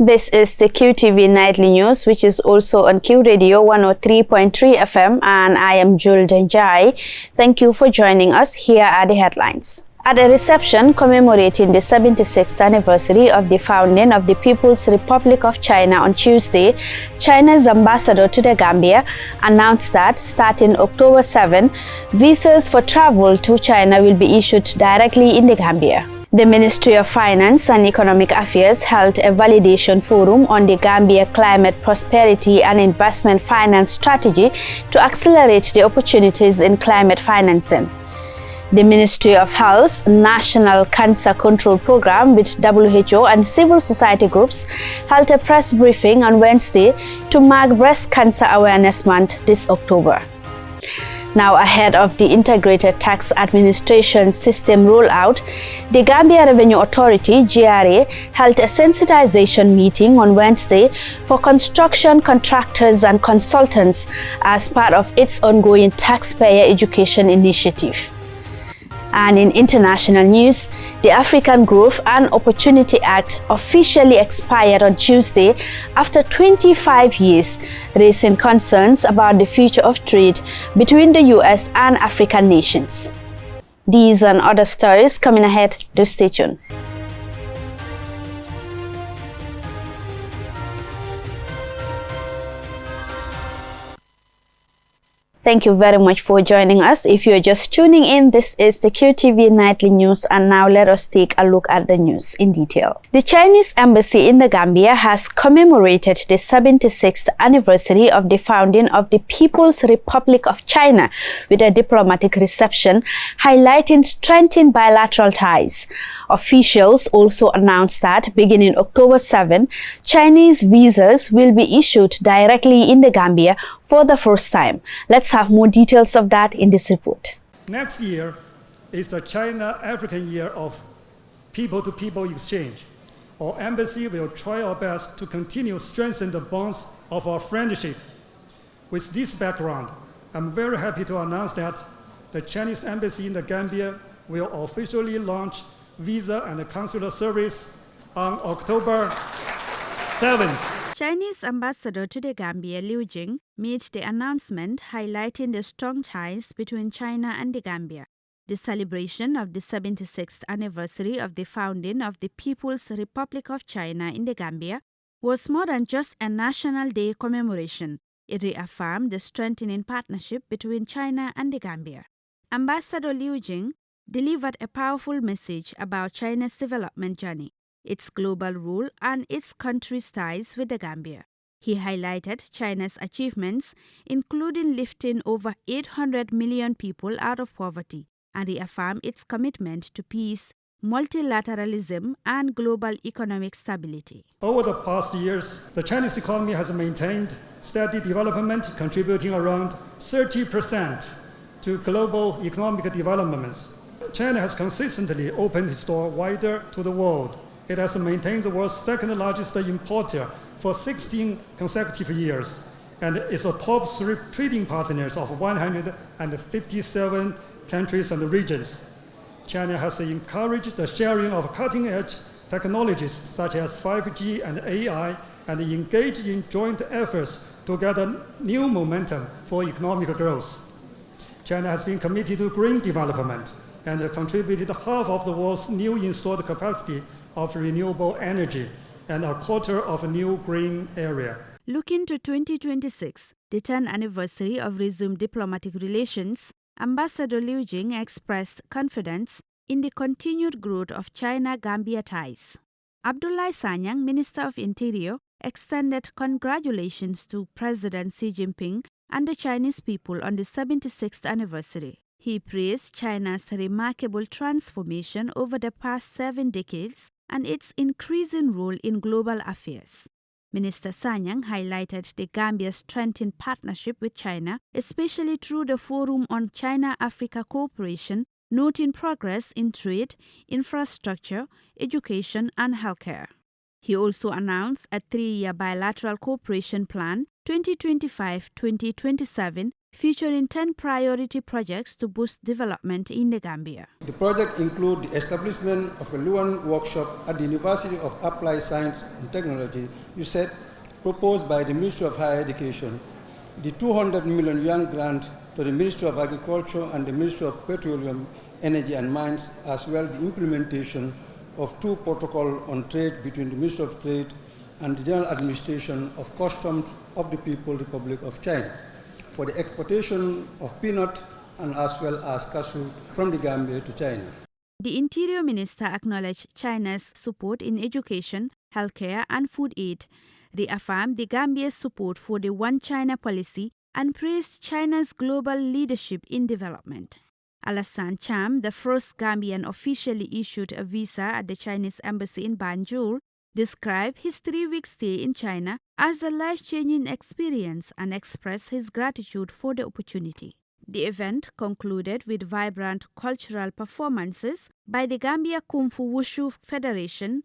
This is the QTV Nightly News, which is also on Q Radio 103.3 FM, and I am Jul Denjai. Thank you for joining us. Here are the headlines. At a reception commemorating the 76th anniversary of the founding of the People's Republic of China on Tuesday, China's ambassador to the Gambia announced that starting October 7, visas for travel to China will be issued directly in the Gambia. The Ministry of Finance and Economic Affairs held a validation forum on the Gambia Climate Prosperity and Investment Finance Strategy to accelerate the opportunities in climate financing. The Ministry of Health's National Cancer Control Program with WHO and civil society groups held a press briefing on Wednesday to mark Breast Cancer Awareness Month this October. Now, ahead of the Integrated Tax Administration System rollout, the Gambia Revenue Authority, GRA, held a sensitization meeting on Wednesday for construction contractors and consultants as part of its ongoing taxpayer education initiative. And in international news, the African Growth and Opportunity Act officially expired on Tuesday after 25 years, raising concerns about the future of trade between the US and African nations. These and other stories coming ahead. Do stay tuned. Thank you very much for joining us. If you're just tuning in, this is the QTV Nightly News, and now let us take a look at the news in detail. The Chinese embassy in the Gambia has commemorated the 76th anniversary of the founding of the People's Republic of China with a diplomatic reception highlighting strengthened bilateral ties. Officials also announced that beginning October 7, Chinese visas will be issued directly in the Gambia for the first time. Let's have more details of that in this report. Next year is the China-African Year of People-to-People Exchange. Our embassy will try our best to continue strengthening the bonds of our friendship. With this background, I'm very happy to announce that the Chinese embassy in the Gambia will officially launch visa and consular service on October 7th. Chinese ambassador to the Gambia, Liu Jing, made the announcement highlighting the strong ties between China and the Gambia. The celebration of the 76th anniversary of the founding of the People's Republic of China in the Gambia was more than just a National Day commemoration. It reaffirmed the strengthening partnership between China and the Gambia. Ambassador Liu Jing delivered a powerful message about China's development journey, its global role, and its country's ties with the Gambia. He highlighted China's achievements, including lifting over 800 million people out of poverty, and reaffirmed its commitment to peace, multilateralism, and global economic stability. Over the past years, the Chinese economy has maintained steady development, contributing around 30% to global economic developments. China has consistently opened its door wider to the world. It has maintained the world's second largest importer for 16 consecutive years, and is a top 3 trading partners of 157 countries and regions. China has encouraged the sharing of cutting-edge technologies such as 5G and AI, and engaged in joint efforts to gather new momentum for economic growth. China has been committed to green development and contributed half of the world's new installed capacity of renewable energy and a quarter of a new green area. Looking to 2026, the 10th anniversary of resumed diplomatic relations, Ambassador Liu Jing expressed confidence in the continued growth of China-Gambia ties. Abdoulaye Sanyang, Minister of Interior, extended congratulations to President Xi Jinping and the Chinese people on the 76th anniversary. He praised China's remarkable transformation over the past 7 decades and its increasing role in global affairs. Minister Sanyang highlighted the Gambia's strengthened partnership with China, especially through the Forum on China-Africa Cooperation, noting progress in trade, infrastructure, education, and healthcare. He also announced a 3-year bilateral cooperation plan 2025-2027 featuring 10 priority projects to boost development in the Gambia. The project includes the establishment of a Luan workshop at the University of Applied Science and Technology, USET, proposed by the Ministry of Higher Education, the 200 million yuan grant to the Ministry of Agriculture and the Ministry of Petroleum, Energy and Mines, as well the implementation of 2 protocols on trade between the Ministry of Trade and the General Administration of Customs of the People's Republic of China for the exportation of peanut and as well as cashew from the Gambia to China. The Interior Minister acknowledged China's support in education, healthcare and food aid, reaffirmed the Gambia's support for the One China policy and praised China's global leadership in development. Alassane Cham, the first Gambian officially issued a visa at the Chinese embassy in Banjul, described his 3-week stay in China as a life-changing experience and expressed his gratitude for the opportunity. The event concluded with vibrant cultural performances by the Gambia Kung Fu Wushu Federation,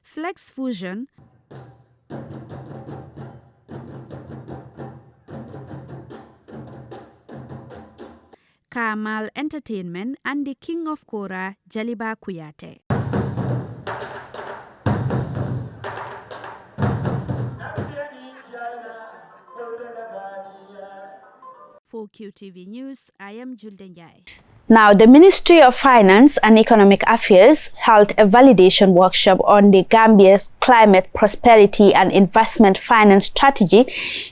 Flex Fusion, Kamal Entertainment and the King of Kora, Jaliba Kuyate. For QTV News, I am Juldenjai. Now, the Ministry of Finance and Economic Affairs held a validation workshop on the Gambia's climate prosperity and investment finance strategy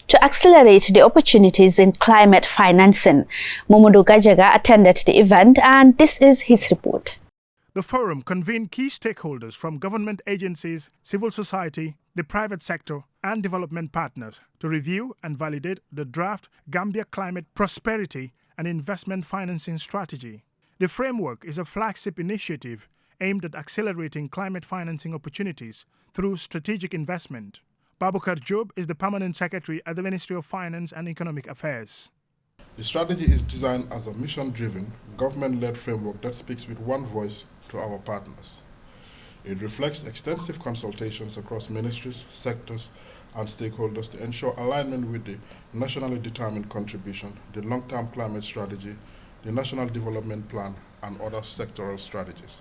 to accelerate the opportunities in climate financing. Momodu Gajaga attended the event, and this is his report. The forum convened key stakeholders from government agencies, civil society, the private sector, and development partners to review and validate the draft Gambia Climate Prosperity and Investment Financing Strategy. The framework is a flagship initiative aimed at accelerating climate financing opportunities through strategic investment. Babukar Job is the Permanent Secretary at the Ministry of Finance and Economic Affairs. The strategy is designed as a mission-driven, government-led framework that speaks with one voice to our partners. It reflects extensive consultations across ministries, sectors, and stakeholders to ensure alignment with the nationally determined contribution, the long-term climate strategy, the National Development Plan, and other sectoral strategies.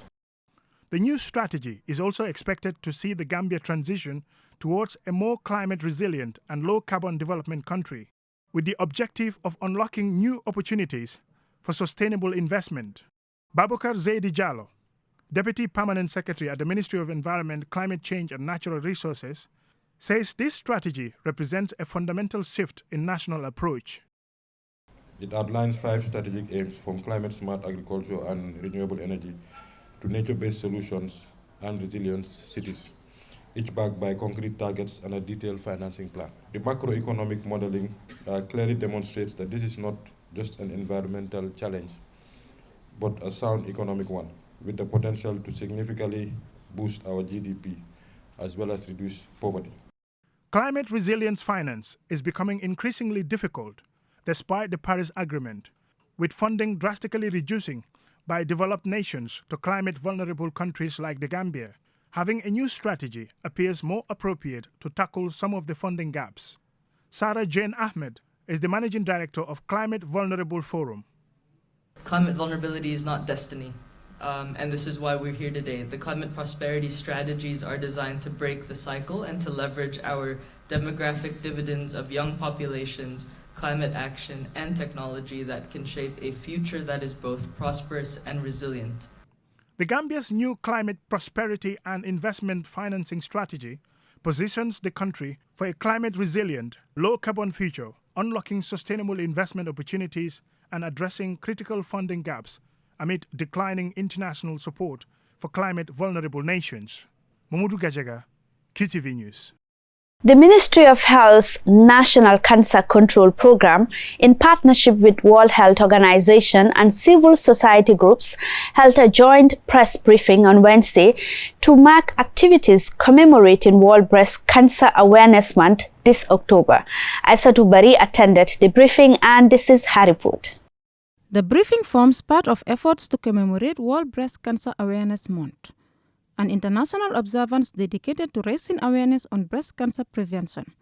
The new strategy is also expected to see the Gambia transition towards a more climate-resilient and low-carbon development country, with the objective of unlocking new opportunities for sustainable investment. Babukar Zaidi Jallo, Deputy Permanent Secretary at the Ministry of Environment, Climate Change and Natural Resources, says this strategy represents a fundamental shift in national approach. It outlines 5 strategic aims from climate-smart agriculture and renewable energy to nature-based solutions and resilient cities, each backed by concrete targets and a detailed financing plan. The macroeconomic modeling clearly demonstrates that this is not just an environmental challenge, but a sound economic one, with the potential to significantly boost our GDP as well as reduce poverty. Climate resilience finance is becoming increasingly difficult despite the Paris Agreement, with funding drastically reducing by developed nations to climate-vulnerable countries like the Gambia. Having a new strategy appears more appropriate to tackle some of the funding gaps. Sarah Jane Ahmed is the Managing Director of Climate Vulnerable Forum. Climate vulnerability is not destiny. And this is why we're here today. The climate prosperity strategies are designed to break the cycle and to leverage our demographic dividends of young populations, climate action, and technology that can shape a future that is both prosperous and resilient. The Gambia's new climate prosperity and investment financing strategy positions the country for a climate-resilient, low-carbon future, unlocking sustainable investment opportunities and addressing critical funding gaps amid declining international support for climate-vulnerable nations. Momodu Gajaga, QTV News. The Ministry of Health's National Cancer Control Program, in partnership with World Health Organization and civil society groups, held a joint press briefing on Wednesday to mark activities commemorating World Breast Cancer Awareness Month this October. Aissatou Bari attended the briefing, and this is her report. The briefing forms part of efforts to commemorate World Breast Cancer Awareness Month. an international observance dedicated to raising awareness on breast cancer prevention,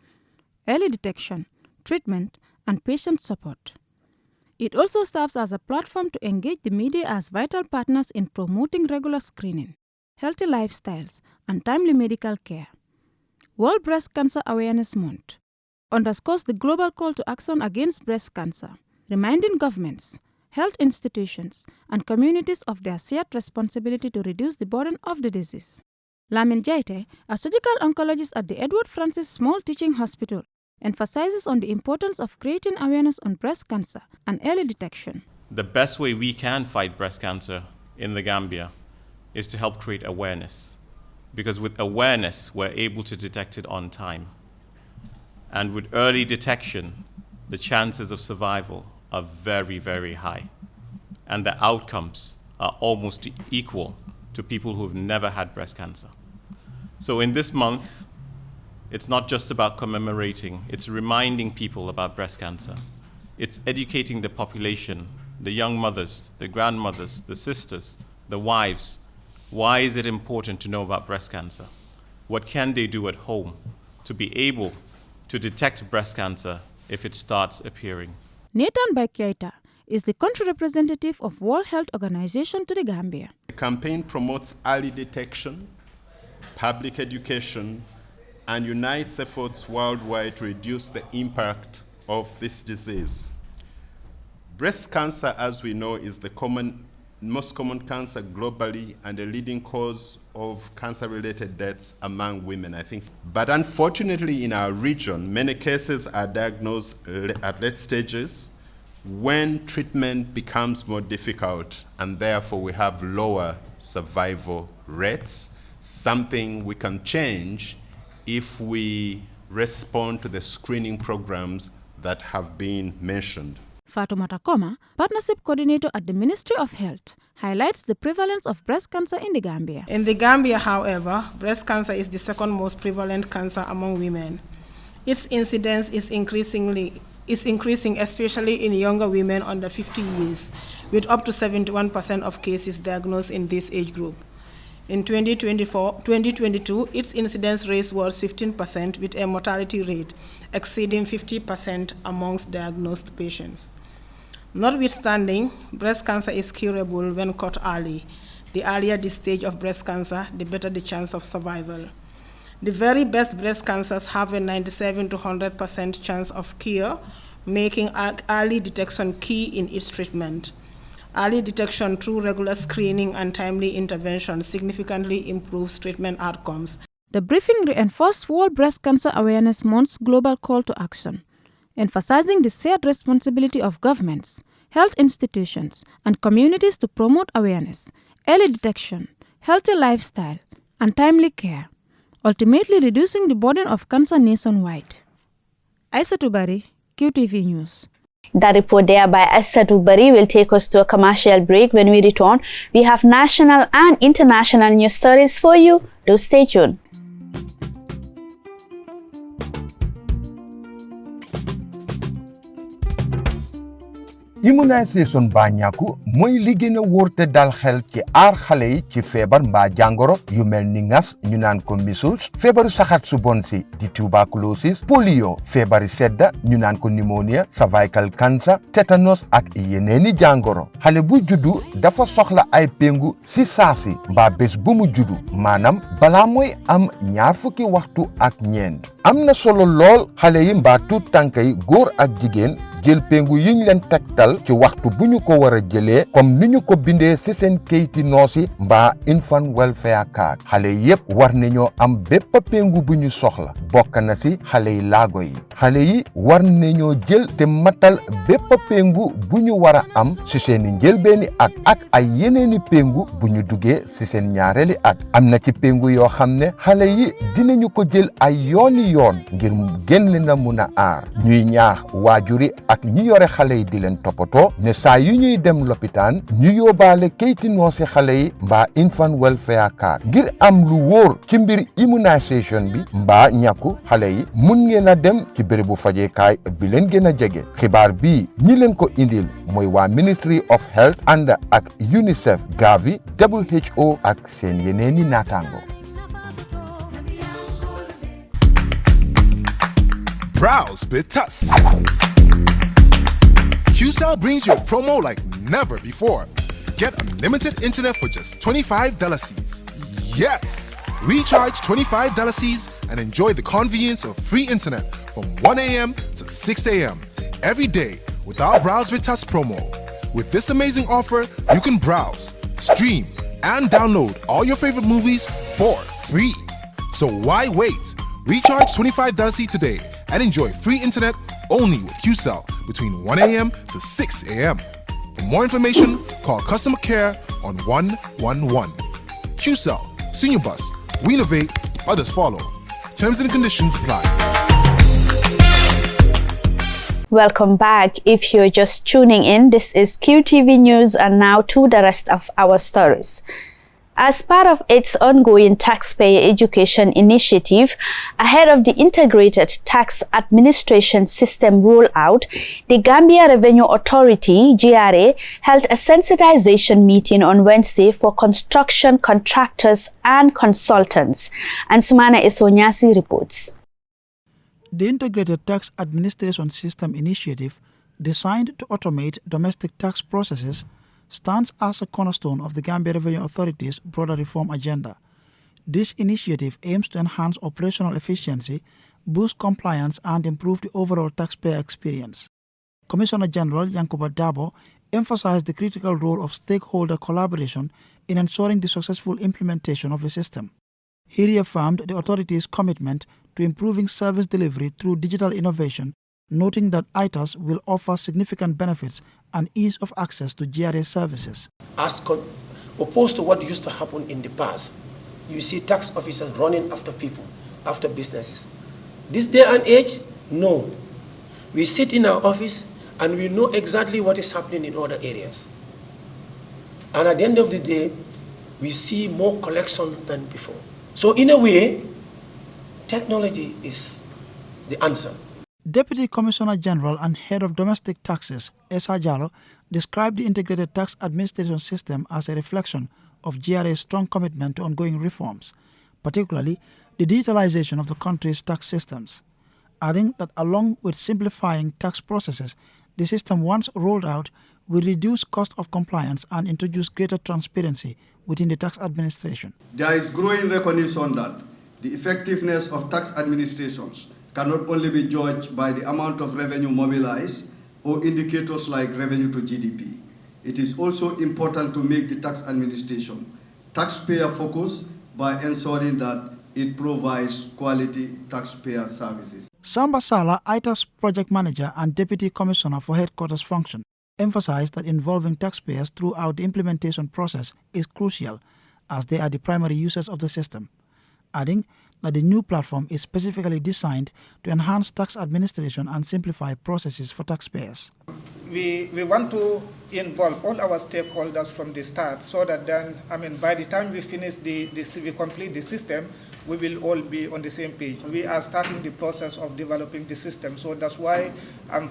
early detection, treatment, and patient support. It also serves as a platform to engage the media as vital partners in promoting regular screening, healthy lifestyles, and timely medical care. World Breast Cancer Awareness Month underscores the global call to action against breast cancer, reminding governments, health institutions, and communities of their shared responsibility to reduce the burden of the disease. Lamin Jaite, a surgical oncologist at the Edward Francis Small Teaching Hospital, emphasizes on the importance of creating awareness on breast cancer and early detection. The best way we can fight breast cancer in the Gambia is to help create awareness. Because with awareness, we're able to detect it on time. And with early detection, the chances of survival are very, very high. And the outcomes are almost equal to people who've never had breast cancer. So in this month, it's not just about commemorating, it's reminding people about breast cancer. It's educating the population, the young mothers, the grandmothers, the sisters, the wives. Why is it important to know about breast cancer? What can they do at home to be able to detect breast cancer if it starts appearing? Nathan Bakeita is the country representative of World Health Organization to the Gambia. The campaign promotes early detection, public education, and unites efforts worldwide to reduce the impact of this disease. Breast cancer, as we know, is the most common cancer globally and a leading cause of cancer-related deaths among women, I think. But unfortunately, in our region, many cases are diagnosed at late stages when treatment becomes more difficult, and therefore we have lower survival rates, something we can change if we respond to the screening programs that have been mentioned. Fatoumata Koma, Partnership Coordinator at the Ministry of Health, highlights the prevalence of breast cancer in the Gambia. In the Gambia, however, breast cancer is the second most prevalent cancer among women. Its incidence is increasing, especially in younger women under 50 years, with up to 71% of cases diagnosed in this age group. In 2022, its incidence rate was 15%, with a mortality rate exceeding 50% amongst diagnosed patients. Notwithstanding, breast cancer is curable when caught early. The earlier the stage of breast cancer, the better the chance of survival. The very best breast cancers have a 97 to 100% chance of cure, making early detection key in its treatment. Early detection through regular screening and timely intervention significantly improves treatment outcomes. The briefing reinforced World Breast Cancer Awareness Month's global call to action, emphasizing the shared responsibility of governments, health institutions, and communities to promote awareness, early detection, healthy lifestyle, and timely care, ultimately reducing the burden of cancer nationwide. Aissatou Bari, QTV News. That report there by Aissatou Bari will take us to a commercial break. When we return, we have national and international news stories for you. Do stay tuned. Immunisation bàññaaku mooy li gën a wóor te dal xel ci aar xale yi ci feebar mbaa jàngoro yu mel ni ngas ñu naan ko measles feebaru saxat su bon si di tuberculosis polio feebari sedda ñu naan ko pneumonia cervical cancer tétanos ak yeneeni jàngoro xale bu juddu dafa soxla ay péngu si saasi mbaa bés bu mu juddu maanaam balaa mooy am 20 waxtu ak ñeent am na solo lool xale yi mbaa tuut tànk yi góor ak jigéen jël péngu yiñ leen tegtal ci waxtu bu ñu ko war a jëlee comme ni ñu ko bindee ci seen keyti noosi mbaa infant welfare card xale yépp war nañoo am bépp péngu bu ñu soxla bokk na ci xale yi laago yi xale yi war nañoo jël te matal bépp péngu bu ñu war a am ci seeni njëlbeeni at ak ay yeneeni péngu bu ñu duggee ci seen ñaareeli at am na ci péngu yoo xam ne xale yi dinañu ko jël ay yooni yoon ngir gën leen a mun a aar ñuy ñaax waajuri ak ñi yore xale yi di leen toppatoo ne saa yu ñuy dem lopitaan ñu yóbbaale keyti noosi xale yi mbaa infant welfare card ngir am lu wóor ci mbir immunisation bi mbaa ñàkku xale yi mun ngeen a dem ci bérébu fajeekaay bi leen gën a jege xibaar bii ñi leen ko indil mooy waa Ministry of Health ànd ak UNICEF Gavi WHO ak seen yeneeni naataango. Browse Bitus. QCell brings you a promo like never before. Get unlimited internet for just $25 Cs. Yes! Recharge $25 Cs and enjoy the convenience of free internet from 1 a.m. to 6 a.m. every day with our Browse Bitus promo. With this amazing offer, you can browse, stream, and download all your favorite movies for free. So why wait? Recharge $25 today and enjoy free internet only with QCell between 1 a.m. to 6 a.m. For more information, call customer care on 111. QCell, Senior Bus, we innovate, others follow. Terms and conditions apply. Welcome back. If you're just tuning in, this is QTV News, and now to the rest of our stories. As part of its ongoing taxpayer education initiative, ahead of the Integrated Tax Administration System rollout, the Gambia Revenue Authority, GRA, held a sensitization meeting on Wednesday for construction contractors and consultants. And Sumana Isonyasi reports. The Integrated Tax Administration System initiative, designed to automate domestic tax processes, stands as a cornerstone of the Gambia Revenue Authority's broader reform agenda. This initiative aims to enhance operational efficiency, boost compliance, and improve the overall taxpayer experience. Commissioner General Yankuba Dabo emphasized the critical role of stakeholder collaboration in ensuring the successful implementation of the system. He reaffirmed the authority's commitment to improving service delivery through digital innovation, noting that ITAS will offer significant benefits and ease of access to GRA services. As opposed to what used to happen in the past, you see tax officers running after people, after businesses. This day and age, no. We sit in our office and we know exactly what is happening in other areas. And at the end of the day, we see more collection than before. So in a way, technology is the answer. Deputy Commissioner General and Head of Domestic Taxes, Esa Jallo, described the Integrated Tax Administration System as a reflection of GRA's strong commitment to ongoing reforms, particularly the digitalization of the country's tax systems, adding that along with simplifying tax processes, the system once rolled out will reduce cost of compliance and introduce greater transparency within the tax administration. There is growing recognition that the effectiveness of tax administrations cannot only be judged by the amount of revenue mobilized or indicators like revenue to GDP. It is also important to make the tax administration taxpayer-focused by ensuring that it provides quality taxpayer services. Samba Sala, ITAS Project Manager and Deputy Commissioner for Headquarters Function, emphasized that involving taxpayers throughout the implementation process is crucial, as they are the primary users of the system, adding that the new platform is specifically designed to enhance tax administration and simplify processes for taxpayers. We want to involve all our stakeholders from the start so that then, by the time we finish we complete the system, we will all be on the same page. We are starting the process of developing the system, so that's why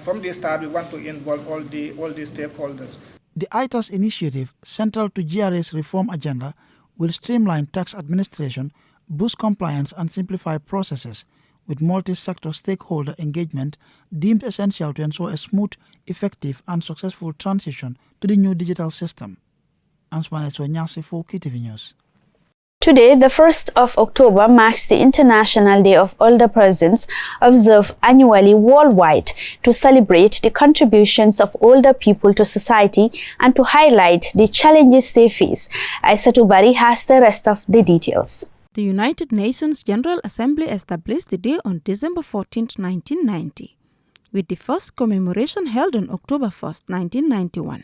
from the start we want to involve all the stakeholders. The ITAS initiative, central to GRA's reform agenda, will streamline tax administration, boost compliance and simplify processes, with multi-sector stakeholder engagement deemed essential to ensure a smooth, effective and successful transition to the new digital system. Answane Nyasi for KTV News. Today, the 1st of October, marks the International Day of Older Persons, observed annually worldwide to celebrate the contributions of older people to society and to highlight the challenges they face. Aissatou Bari has the rest of the details. The United Nations General Assembly established the day on December 14, 1990, with the first commemoration held on October 1, 1991.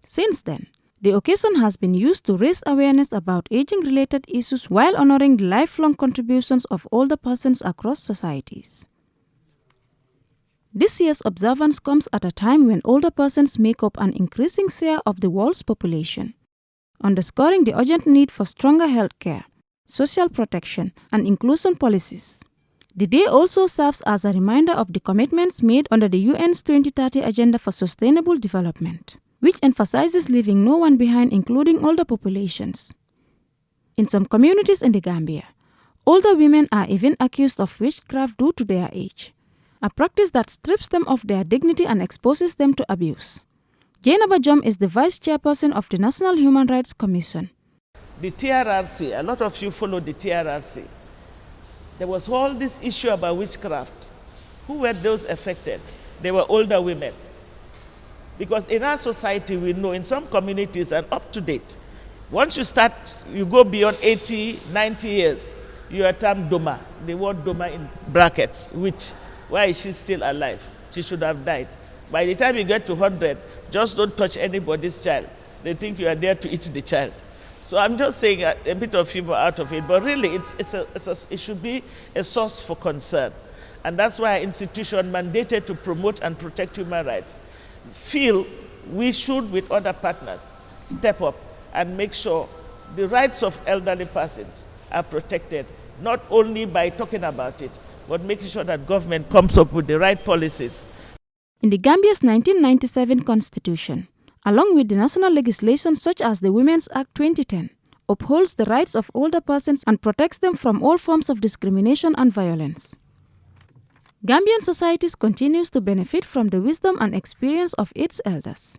Since then, the occasion has been used to raise awareness about aging-related issues while honoring the lifelong contributions of older persons across societies. This year's observance comes at a time when older persons make up an increasing share of the world's population, underscoring the urgent need for stronger health care, social protection, and inclusion policies. The day also serves as a reminder of the commitments made under the UN's 2030 Agenda for Sustainable Development, which emphasizes leaving no one behind, including older populations. In some communities in the Gambia, older women are even accused of witchcraft due to their age, a practice that strips them of their dignity and exposes them to abuse. Jainaba Jom is the Vice Chairperson of the National Human Rights Commission. The TRRC, a lot of you follow the TRRC. There was all this issue about witchcraft. Who were those affected? They were older women. Because in our society, we know in some communities, and up to date, once you start, you go beyond 80, 90 years, you are termed Doma. The word Doma in brackets, which, why is she still alive? She should have died. By the time you get to 100, just don't touch anybody's child. They think you are there to eat the child. So I'm just saying a bit of humor out of it, but really it should be a source for concern. And that's why our institution mandated to promote and protect human rights feel we should, with other partners, step up and make sure the rights of elderly persons are protected, not only by talking about it, but making sure that government comes up with the right policies. In the Gambia's 1997 constitution, along with the national legislation such as the Women's Act 2010, upholds the rights of older persons and protects them from all forms of discrimination and violence. Gambian societies continues to benefit from the wisdom and experience of its elders.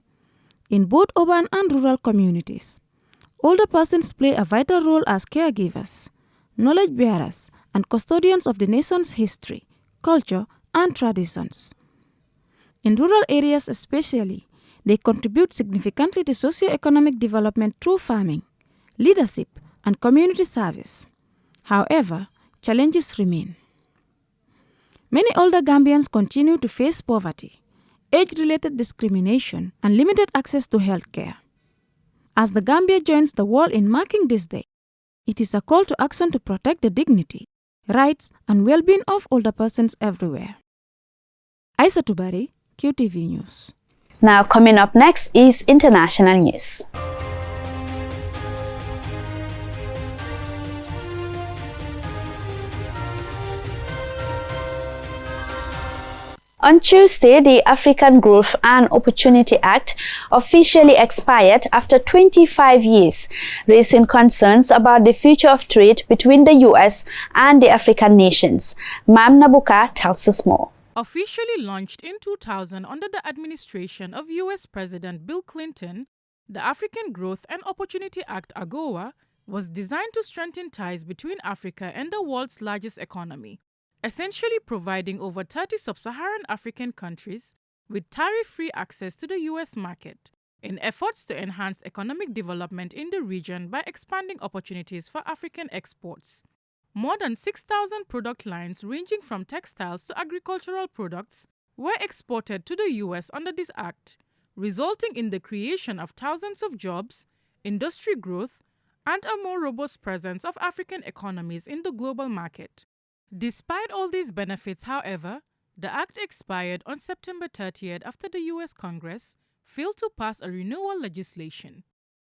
In both urban and rural communities, older persons play a vital role as caregivers, knowledge bearers, and custodians of the nation's history, culture, and traditions. In rural areas especially, they contribute significantly to socio-economic development through farming, leadership, and community service. However, challenges remain. Many older Gambians continue to face poverty, age-related discrimination, and limited access to health care. As the Gambia joins the world in marking this day, it is a call to action to protect the dignity, rights, and well-being of older persons everywhere. Aisa Tubari, QTV News. Now coming up next is international news. On Tuesday, the African Growth and Opportunity Act officially expired after 25 years, raising concerns about the future of trade between the U.S. and the African nations. Mam Nabuka tells us more. Officially launched in 2000 under the administration of U.S. President Bill Clinton, the African Growth and Opportunity Act AGOA was designed to strengthen ties between Africa and the world's largest economy, essentially providing over 30 sub-Saharan African countries with tariff-free access to the U.S. market, in efforts to enhance economic development in the region by expanding opportunities for African exports. More than 6,000 product lines ranging from textiles to agricultural products were exported to the U.S. under this act, resulting in the creation of thousands of jobs, industry growth, and a more robust presence of African economies in the global market. Despite all these benefits, however, the act expired on September 30th after the U.S. Congress failed to pass a renewal legislation.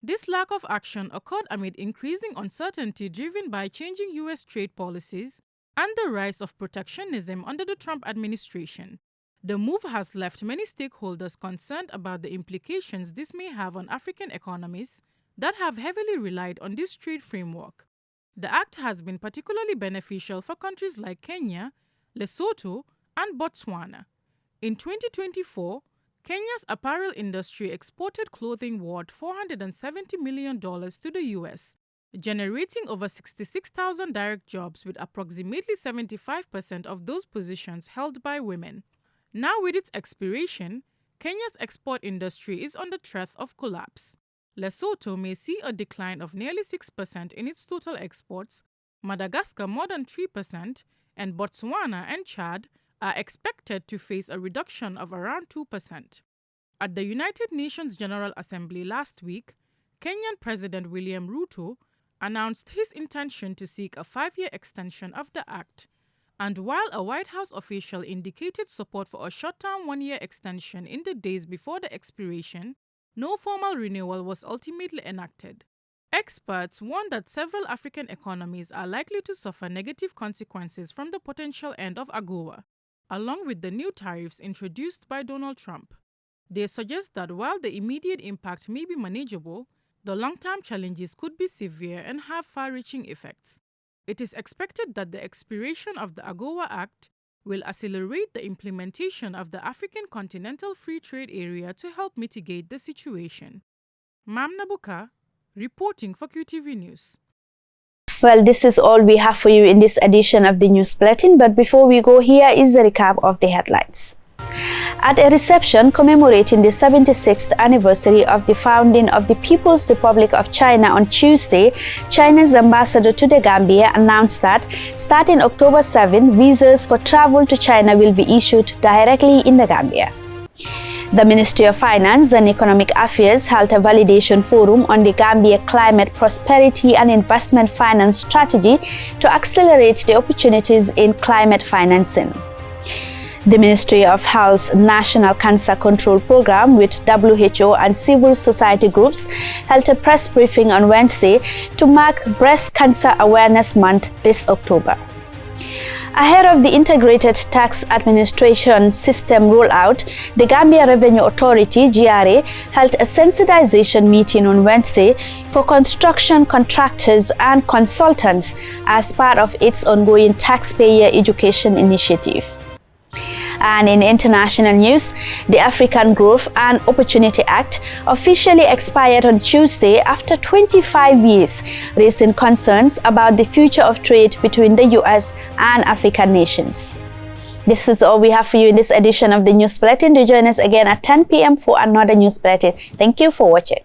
This lack of action occurred amid increasing uncertainty driven by changing U.S. trade policies and the rise of protectionism under the Trump administration. The move has left many stakeholders concerned about the implications this may have on African economies that have heavily relied on this trade framework. The act has been particularly beneficial for countries like Kenya, Lesotho, and Botswana. In 2024, Kenya's apparel industry exported clothing worth $470 million to the U.S., generating over 66,000 direct jobs, with approximately 75% of those positions held by women. Now, with its expiration, Kenya's export industry is on the threat of collapse. Lesotho may see a decline of nearly 6% in its total exports, Madagascar more than 3%, and Botswana and Chad are expected to face a reduction of around 2%. At the United Nations General Assembly last week, Kenyan President William Ruto announced his intention to seek a 5-year extension of the act, And while a White House official indicated support for a short-term one-year extension in the days before the expiration, no formal renewal was ultimately enacted. Experts warn that several African economies are likely to suffer negative consequences from the potential end of AGOA, along with the new tariffs introduced by Donald Trump. They suggest that while the immediate impact may be manageable, the long-term challenges could be severe and have far-reaching effects. It is expected that the expiration of the AGOA Act will accelerate the implementation of the African Continental Free Trade Area to help mitigate the situation. Mamna Buka, reporting for QTV News. Well, this is all we have for you in this edition of the News Bulletin, but before we go, here is a recap of the headlines. At a reception commemorating the 76th anniversary of the founding of the People's Republic of China on Tuesday, China's ambassador to the Gambia announced that starting October 7, visas for travel to China will be issued directly in the Gambia. The Ministry of Finance and Economic Affairs held a validation forum on the Gambia Climate Prosperity and Investment Finance Strategy to accelerate the opportunities in climate financing. The Ministry of Health's National Cancer Control Program with WHO and civil society groups held a press briefing on Wednesday to mark Breast Cancer Awareness Month this October. Ahead of the Integrated Tax Administration System rollout, the Gambia Revenue Authority (GRA) held a sensitization meeting on Wednesday for construction contractors and consultants as part of its ongoing taxpayer education initiative. And in international news, the African Growth and Opportunity Act officially expired on Tuesday after 25 years, raising concerns about the future of trade between the US and African nations. This is all we have for you in this edition of the News Bulletin. Do join us again at 10 p.m. for another News Bulletin. Thank you for watching.